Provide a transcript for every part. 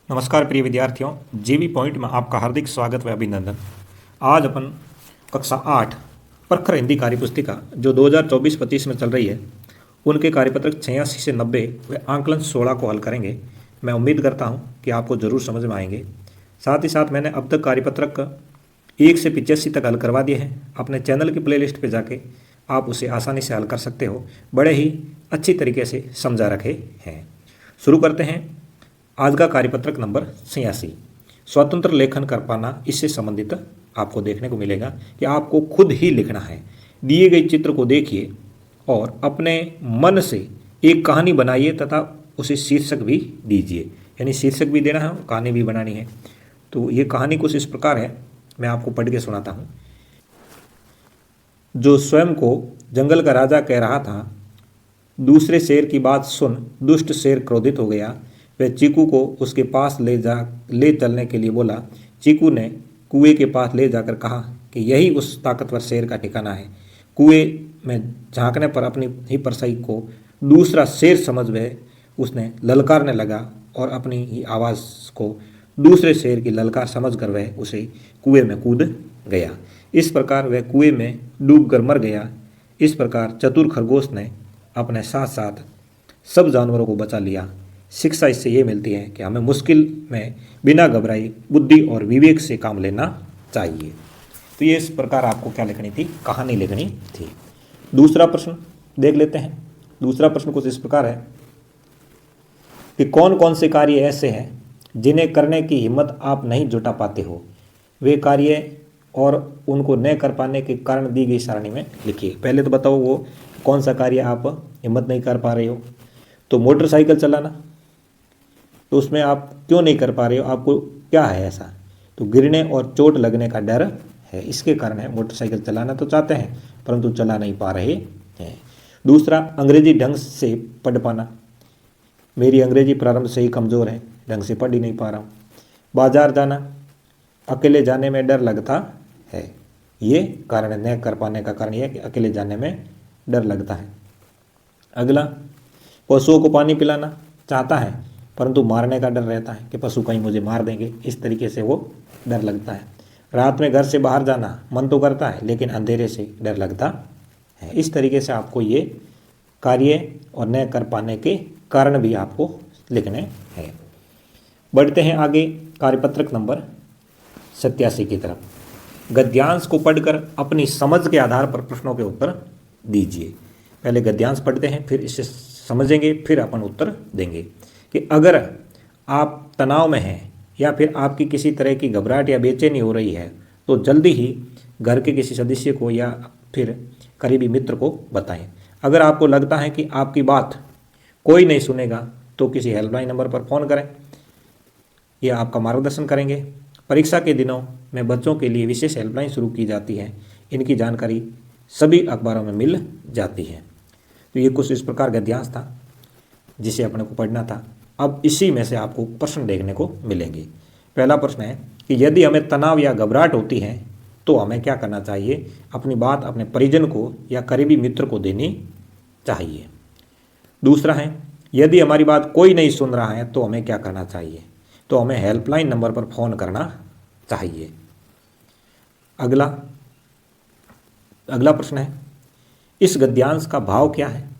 नमस्कार प्रिय विद्यार्थियों, जीवी पॉइंट में आपका हार्दिक स्वागत व अभिनंदन। आज अपन कक्षा 8 प्रखर हिंदी कार्यपुस्तिका जो 2024-25 में चल रही है उनके कार्यपत्रक 86 से 90 व आंकलन 16 को हल करेंगे। मैं उम्मीद करता हूं कि आपको ज़रूर समझ में आएंगे। साथ ही साथ मैंने अब तक कार्यपत्रक 1 से 85 तक हल करवा दिए हैं। अपने चैनल की प्लेलिस्ट पे जाके आप उसे आसानी से हल कर सकते हो। बड़े ही अच्छी तरीके से समझा रखे हैं। शुरू करते हैं आज का कार्यपत्रक नंबर 86, स्वतंत्र लेखन कर पाना। इससे संबंधित आपको देखने को मिलेगा कि आपको खुद ही लिखना है। दिए गए चित्र को देखिए और अपने मन से एक कहानी बनाइए तथा उसे शीर्षक भी दीजिए, यानी शीर्षक भी देना है और कहानी भी बनानी है। तो ये कहानी कुछ इस प्रकार है, मैं आपको पढ़ के सुनाता हूँ। जो स्वयं को जंगल का राजा कह रहा था, दूसरे शेर की बात सुन दुष्ट शेर क्रोधित हो गया। वह चीकू को उसके पास ले चलने के लिए बोला। चीकू ने कुएं के पास ले जाकर कहा कि यही उस ताकतवर शेर का ठिकाना है। कुएं में झांकने पर अपनी ही परछाई को दूसरा शेर समझ वह उसने ललकारने लगा और अपनी ही आवाज़ को दूसरे शेर की ललकार समझकर वह उसे कुएं में कूद गया। इस प्रकार वह कुएं में डूबकर मर गया। इस प्रकार चतुर खरगोश ने अपने साथ साथ सब जानवरों को बचा लिया। शिक्षा इससे ये मिलती है कि हमें मुश्किल में बिना घबराए बुद्धि और विवेक से काम लेना चाहिए। तो ये इस प्रकार आपको क्या लिखनी थी, कहानी लिखनी थी। दूसरा प्रश्न देख लेते हैं। दूसरा प्रश्न कुछ इस प्रकार है कि कौन कौन से कार्य ऐसे हैं जिन्हें करने की हिम्मत आप नहीं जुटा पाते हो। वे कार्य और उनको न कर पाने के कारण दी गई सारणी में लिखिए। पहले तो बताओ वो कौन सा कार्य आप हिम्मत नहीं कर पा रहे हो। तो मोटरसाइकिल चलाना, तो उसमें आप क्यों नहीं कर पा रहे हो, आपको क्या है ऐसा। तो गिरने और चोट लगने का डर है, इसके कारण है। मोटरसाइकिल चलाना तो चाहते हैं परंतु चला नहीं पा रहे हैं। दूसरा, अंग्रेजी ढंग से पढ़ पाना। मेरी अंग्रेजी प्रारंभ से ही कमज़ोर है, ढंग से पढ़ ही नहीं पा रहा हूँ। बाजार जाना, अकेले जाने में डर लगता है। ये कारण न कर पाने का कारण यह है कि अकेले जाने में डर लगता है। अगला, पशुओं को पानी पिलाना चाहता है परंतु मारने का डर रहता है कि पशु कहीं मुझे मार देंगे, इस तरीके से वो डर लगता है। रात में घर से बाहर जाना मन तो करता है लेकिन अंधेरे से डर लगता है। इस तरीके से आपको ये कार्य और न कर पाने के कारण भी आपको लिखने हैं। बढ़ते हैं आगे कार्यपत्रक नंबर 87 की तरफ। गद्यांश को पढ़कर अपनी समझ के आधार पर प्रश्नों के उत्तर दीजिए। पहले गद्यांश पढ़ते हैं, फिर इसे समझेंगे, फिर अपन उत्तर देंगे कि अगर आप तनाव में हैं या फिर आपकी किसी तरह की घबराहट या बेचैनी हो रही है तो जल्दी ही घर के किसी सदस्य को या फिर करीबी मित्र को बताएं। अगर आपको लगता है कि आपकी बात कोई नहीं सुनेगा तो किसी हेल्पलाइन नंबर पर फ़ोन करें, यह आपका मार्गदर्शन करेंगे। परीक्षा के दिनों में बच्चों के लिए विशेष हेल्पलाइन शुरू की जाती है। इनकी जानकारी सभी अखबारों में मिल जाती है। तो ये कुछ इस प्रकार गद्यांश था जिसे अपने को पढ़ना था। अब इसी में से आपको प्रश्न देखने को मिलेंगे। पहला प्रश्न है कि यदि हमें तनाव या घबराहट होती है तो हमें क्या करना चाहिए। अपनी बात अपने परिजन को या करीबी मित्र को देनी चाहिए। दूसरा है, यदि हमारी बात कोई नहीं सुन रहा है तो हमें क्या करना चाहिए। तो हमें हेल्पलाइन नंबर पर फ़ोन करना चाहिए। अगला प्रश्न है, इस गद्यांश का भाव क्या है।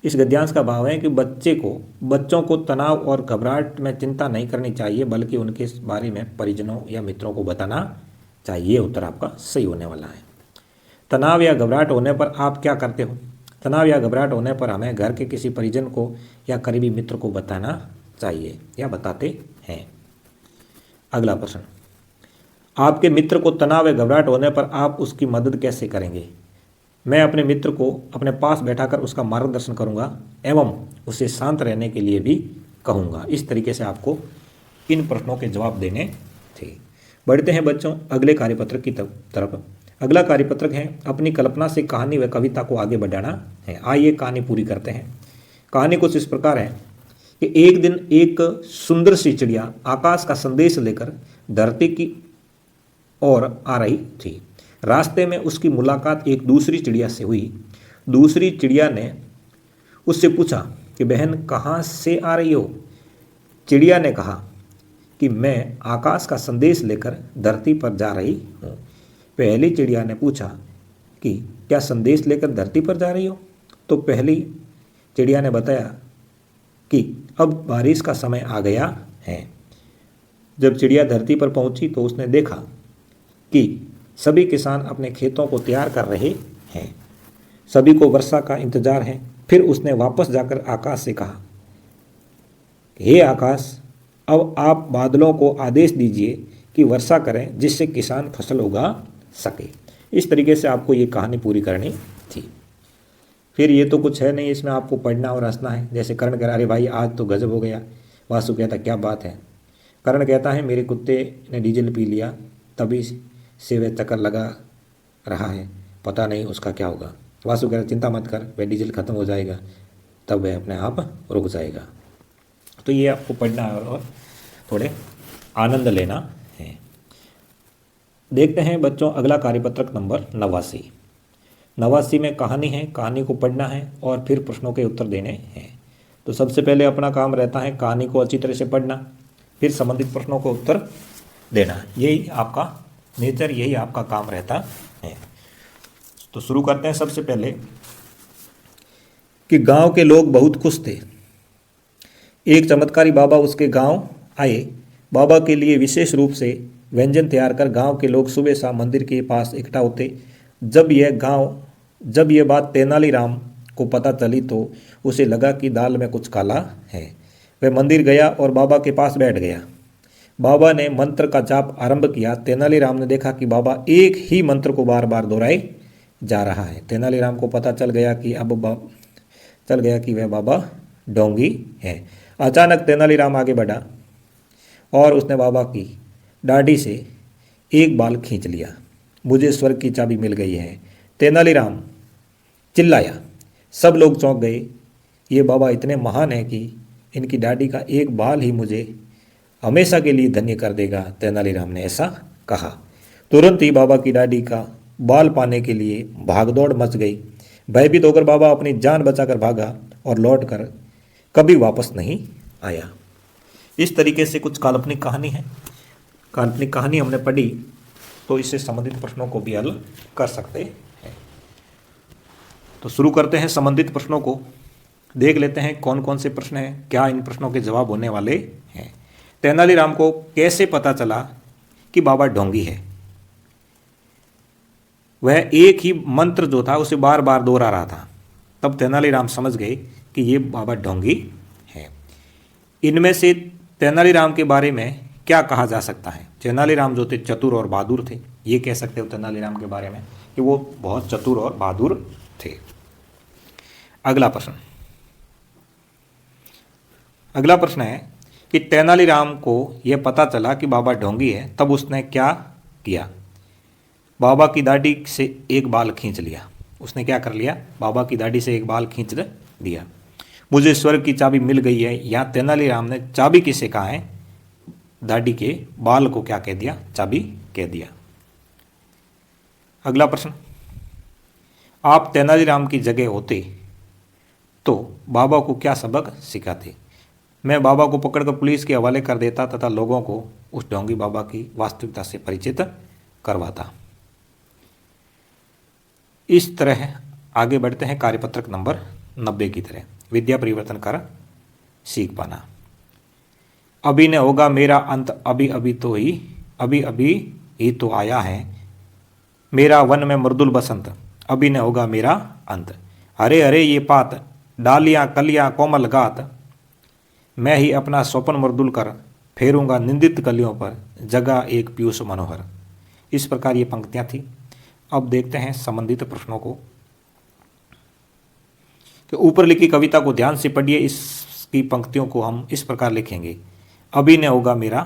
इस गद्यांश का भाव है कि बच्चों को तनाव और घबराहट में चिंता नहीं करनी चाहिए बल्कि उनके इस बारे में परिजनों या मित्रों को बताना चाहिए। उत्तर आपका सही होने वाला है। तनाव या घबराहट होने पर आप क्या करते हो। तनाव या घबराहट होने पर हमें घर के किसी परिजन को या करीबी मित्र को बताना चाहिए या बताते हैं। अगला प्रश्न, आपके मित्र को तनाव या घबराहट होने पर आप उसकी मदद कैसे करेंगे। मैं अपने मित्र को अपने पास बैठाकर उसका मार्गदर्शन करूंगा एवं उसे शांत रहने के लिए भी कहूंगा। इस तरीके से आपको इन प्रश्नों के जवाब देने थे। बढ़ते हैं बच्चों अगले कार्यपत्रक की तरफ। अगला कार्यपत्रक है अपनी कल्पना से कहानी व कविता को आगे बढ़ाना है। आइए कहानी पूरी करते हैं। कहानी कुछ इस प्रकार है कि एक दिन एक सुंदर सी चिड़िया आकाश का संदेश लेकर धरती की ओर आ रही थी। रास्ते में उसकी मुलाकात एक दूसरी चिड़िया से हुई। दूसरी चिड़िया ने उससे पूछा कि बहन कहाँ से आ रही हो। चिड़िया ने कहा कि मैं आकाश का संदेश लेकर धरती पर जा रही हूँ। पहली चिड़िया ने पूछा कि क्या संदेश लेकर धरती पर जा रही हो? तो पहली चिड़िया ने बताया कि अब बारिश का समय आ गया है। जब चिड़िया धरती पर पहुंची तो उसने देखा कि सभी किसान अपने खेतों को तैयार कर रहे हैं, सभी को वर्षा का इंतजार है। फिर उसने वापस जाकर आकाश से कहा, हे आकाश, अब आप बादलों को आदेश दीजिए कि वर्षा करें जिससे किसान फसल उगा सके। इस तरीके से आपको ये कहानी पूरी करनी थी। फिर ये तो कुछ है नहीं, इसमें आपको पढ़ना और हंसना है। जैसे कर्ण कह रहा, अरे भाई आज तो गजब हो गया। वासु कहता, क्या बात है? कर्ण कहता है, मेरे कुत्ते ने डीजल पी लिया, तभी से वह चक्कर लगा रहा है, पता नहीं उसका क्या होगा। वासु कह रहा, चिंता मत कर, वह डीजल खत्म हो जाएगा, तब वह अपने आप रुक जाएगा। तो ये आपको पढ़ना है और थोड़े आनंद लेना है। देखते हैं बच्चों अगला कार्यपत्रक नंबर 89। 89 में कहानी है, कहानी को पढ़ना है और फिर प्रश्नों के उत्तर देने हैं। तो सबसे पहले अपना काम रहता है कहानी को अच्छी तरह से पढ़ना, फिर संबंधित प्रश्नों को उत्तर देना। यही आपका नेचर, यही आपका काम रहता है। तो शुरू करते हैं सबसे पहले कि गांव के लोग बहुत खुश थे। एक चमत्कारी बाबा उसके गांव आए। बाबा के लिए विशेष रूप से व्यंजन तैयार कर गांव के लोग सुबह शाम मंदिर के पास इकट्ठा होते। जब यह बात तेनालीराम को पता चली तो उसे लगा कि दाल में कुछ काला है। वह मंदिर गया और बाबा के पास बैठ गया। बाबा ने मंत्र का जाप आरंभ किया। तेनालीराम ने देखा कि बाबा एक ही मंत्र को बार बार दोहराए जा रहा है। तेनालीराम को पता चल गया कि वह बाबा ढोंगी है। अचानक तेनालीराम आगे बढ़ा और उसने बाबा की दाढ़ी से एक बाल खींच लिया। मुझे स्वर्ग की चाबी मिल गई है, तेनालीराम चिल्लाया। सब लोग चौंक गए। ये बाबा इतने महान हैं कि इनकी दाढ़ी का एक बाल ही मुझे हमेशा के लिए धन्य कर देगा, तेनालीराम ने ऐसा कहा। तुरंत ही बाबा की दाढ़ी का बाल पाने के लिए भागदौड़ मच गई। भयभीत होकर बाबा अपनी जान बचाकर भागा और लौटकर कभी वापस नहीं आया। इस तरीके से कुछ काल्पनिक कहानी है। काल्पनिक कहानी हमने पढ़ी तो इससे संबंधित प्रश्नों को भी हल कर सकते हैं। तो शुरू करते हैं संबंधित प्रश्नों को। देख लेते हैं कौन कौन से प्रश्न हैं, क्या इन प्रश्नों के जवाब होने वाले हैं। तेनालीराम को कैसे पता चला कि बाबा ढोंगी है? वह एक ही मंत्र जो था उसे बार बार दोहरा रहा था। तब तेनालीराम समझ गए कि ये बाबा ढोंगी है। इनमें से तेनालीराम के बारे में क्या कहा जा सकता है? तेनालीराम जो थे चतुर और बहादुर थे। ये कह सकते हो तेनालीराम के बारे में कि वो बहुत चतुर और बहादुर थे। अगला प्रश्न है कि तेनालीराम को यह पता चला कि बाबा ढोंगी है, तब उसने क्या किया? बाबा की दाढ़ी से एक बाल खींच लिया। उसने क्या कर लिया? बाबा की दाढ़ी से एक बाल खींच दिया। मुझे स्वर्ग की चाबी मिल गई है। यहाँ तेनालीराम ने चाबी किसे कहा है? दाढ़ी के बाल को क्या कह दिया? चाबी कह दिया। अगला प्रश्न, आप तेनालीराम की जगह होते तो बाबा को क्या सबक सिखाते? मैं बाबा को पकड़कर पुलिस के हवाले कर देता तथा लोगों को उस ढोंगी बाबा की वास्तविकता से परिचित करवाता। इस तरह आगे बढ़ते हैं कार्यपत्रक नंबर 90 की तरह। विद्या परिवर्तन कर सीख पाना। अभी न होगा मेरा अंत, अभी अभी ही तो आया है। मेरा वन में मृदुल बसंत, अभी न होगा मेरा अंत। हरे हरे ये पात, डालियां कलियां कोमल गात। मैं ही अपना स्वपन मृदुल कर, फेरूंगा निंदित कलियों पर, जगा एक पीयूष मनोहर। इस प्रकार ये पंक्तियां थी। अब देखते हैं संबंधित प्रश्नों को। कि ऊपर लिखी कविता को ध्यान से पढ़िए। इसकी पंक्तियों को हम इस प्रकार लिखेंगे, अभी न होगा मेरा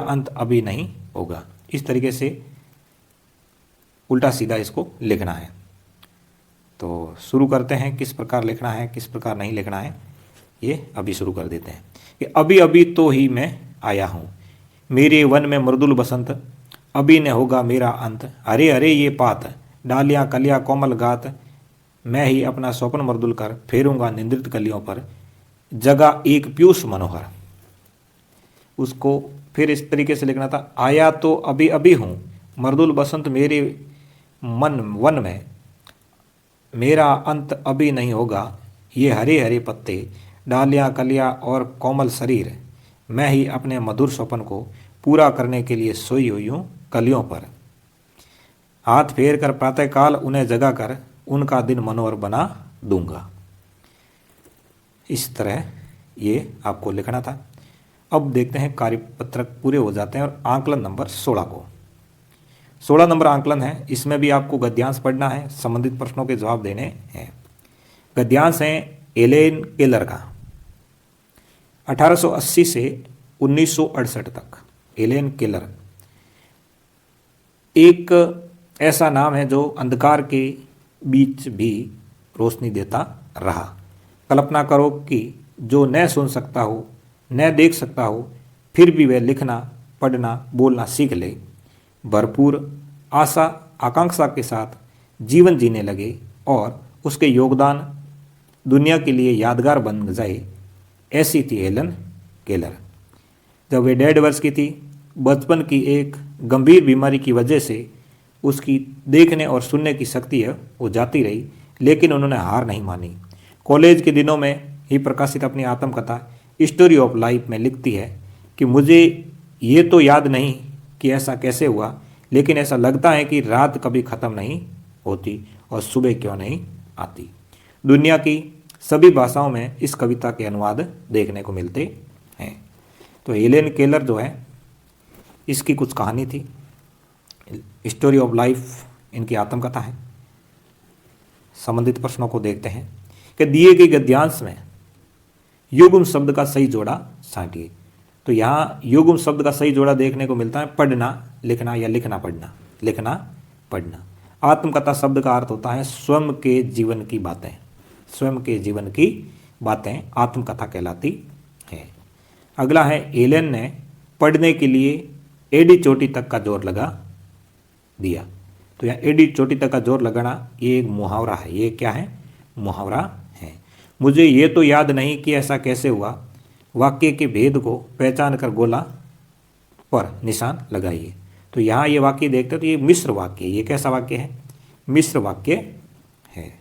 अंत अभी नहीं होगा। इस तरीके से उल्टा सीधा इसको लिखना है। तो शुरू करते हैं, किस प्रकार लिखना है किस प्रकार नहीं लिखना है ये अभी शुरू कर देते हैं। कि अभी अभी तो ही मैं आया हूँ, मेरे वन में मृदुल बसंत, अभी न होगा मेरा अंत। हरे हरे ये पात, डालियां कलियां कोमल गात। मैं ही अपना स्वप्न मृदुल कर, फेरूंगा निंद्रित कलियों पर, जगा एक पीयूष मनोहर। उसको फिर इस तरीके से लिखना था, आया तो अभी अभी हूँ, मर्दुल बसंत मेरे मन वन में, मेरा अंत अभी नहीं होगा, ये हरे हरे पत्ते, डालियाँ कलियाँ और कोमल शरीर, मैं ही अपने मधुर स्वप्न को पूरा करने के लिए सोई हुई हूँ कलियों पर, हाथ फेर कर प्रातःकाल उन्हें जगा कर उनका दिन मनोहर बना दूंगा। इस तरह ये आपको लिखना था। अब देखते हैं कार्यपत्रक पूरे हो जाते हैं और आंकलन नंबर 16 को। 16 नंबर आंकलन है, इसमें भी आपको गद्यांश पढ़ना है, संबंधित प्रश्नों के जवाब देने हैं। गद्यांश है एलेन केलर का, 1880 से 1968 तक। एलेन केलर एक ऐसा नाम है जो अंधकार के बीच भी रोशनी देता रहा। कल्पना करो कि जो न सुन सकता हो, न देख सकता हो, फिर भी वह लिखना, पढ़ना, बोलना सीख ले, भरपूर आशा आकांक्षा के साथ जीवन जीने लगे और उसके योगदान दुनिया के लिए यादगार बन जाए, ऐसी थी हेलन केलर। जब वे 1.5 वर्ष की थी, बचपन की एक गंभीर बीमारी की वजह से उसकी देखने और सुनने की शक्ति है वो जाती रही, लेकिन उन्होंने हार नहीं मानी। कॉलेज के दिनों में ही प्रकाशित अपनी आत्मकथा स्टोरी ऑफ लाइफ में लिखती है कि मुझे ये तो याद नहीं कि ऐसा कैसे हुआ, लेकिन ऐसा लगता है कि रात कभी ख़त्म नहीं होती और सुबह क्यों नहीं आती। दुनिया की सभी भाषाओं में इस कविता के अनुवाद देखने को मिलते हैं। तो हेलेन केलर जो है, इसकी कुछ कहानी थी, स्टोरी ऑफ लाइफ इनकी आत्मकथा है। संबंधित प्रश्नों को देखते हैं कि दिए गए गद्यांश में युग्म शब्द का सही जोड़ा छांटिए। तो यहाँ युग्म शब्द का सही जोड़ा देखने को मिलता है पढ़ना लिखना या लिखना पढ़ना, लिखना पढ़ना। आत्मकथा शब्द का अर्थ होता है स्वयं के जीवन की बातें, स्वयं के जीवन की बातें आत्मकथा कहलाती है। अगला है एलेन ने पढ़ने के लिए एडी चोटी तक का जोर लगा दिया। तो यहाँ एडी चोटी तक का जोर लगाना ये एक मुहावरा है। ये क्या है? मुहावरा है। मुझे ये तो याद नहीं कि ऐसा कैसे हुआ, वाक्य के भेद को पहचान कर गोला पर निशान लगाइए। तो यहाँ ये वाक्य देखते हो तो ये मिश्र वाक्य, ये कैसा वाक्य है? मिश्र वाक्य है।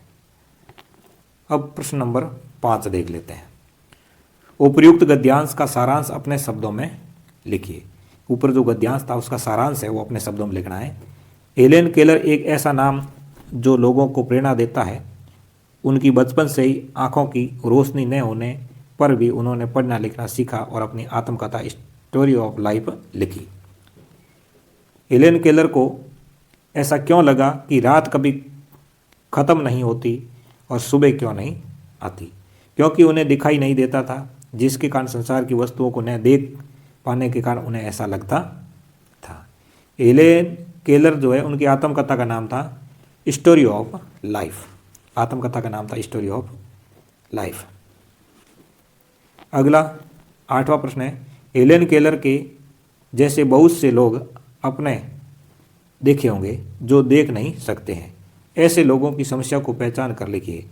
अब प्रश्न नंबर 5 देख लेते हैं। उपयुक्त गद्यांश का सारांश अपने शब्दों में लिखिए। ऊपर जो गद्यांश था उसका सारांश है वो अपने शब्दों में लिखना है। हेलेन केलर एक ऐसा नाम जो लोगों को प्रेरणा देता है। उनकी बचपन से ही आंखों की रोशनी न होने पर भी उन्होंने पढ़ना लिखना सीखा और अपनी आत्मकथा स्टोरी ऑफ लाइफ लिखी। हेलेन केलर को ऐसा क्यों लगा कि रात कभी ख़त्म नहीं होती और सुबह क्यों नहीं आती? क्योंकि उन्हें दिखाई नहीं देता था, जिसके कारण संसार की वस्तुओं को न देख पाने के कारण उन्हें ऐसा लगता था। हेलेन केलर जो है उनकी आत्मकथा का नाम था स्टोरी ऑफ लाइफ। आत्मकथा का नाम था स्टोरी ऑफ लाइफ। अगला 8वां प्रश्न है, हेलेन केलर के जैसे बहुत से लोग अपने देखे होंगे जो देख नहीं सकते हैं। ऐसे लोगों की समस्या को पहचान कर लिखिए।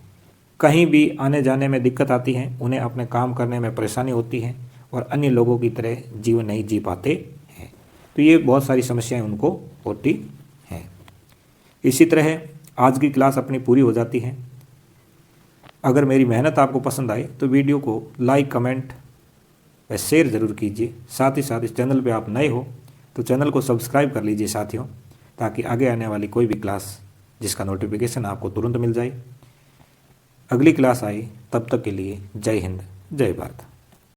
कहीं भी आने जाने में दिक्कत आती है, उन्हें अपने काम करने में परेशानी होती है और अन्य लोगों की तरह जीवन नहीं जी पाते हैं। तो ये बहुत सारी समस्याएं उनको होती हैं। इसी तरह आज की क्लास अपनी पूरी हो जाती है। अगर मेरी मेहनत आपको पसंद आए तो वीडियो को लाइक, कमेंट व शेयर ज़रूर कीजिए। साथ ही साथ इस चैनल पे आप नए हो तो चैनल को सब्सक्राइब कर लीजिए साथियों, ताकि आगे आने वाली कोई भी क्लास जिसका नोटिफिकेशन आपको तुरंत मिल जाए। अगली क्लास आए तब तक के लिए जय हिंद, जय भारत।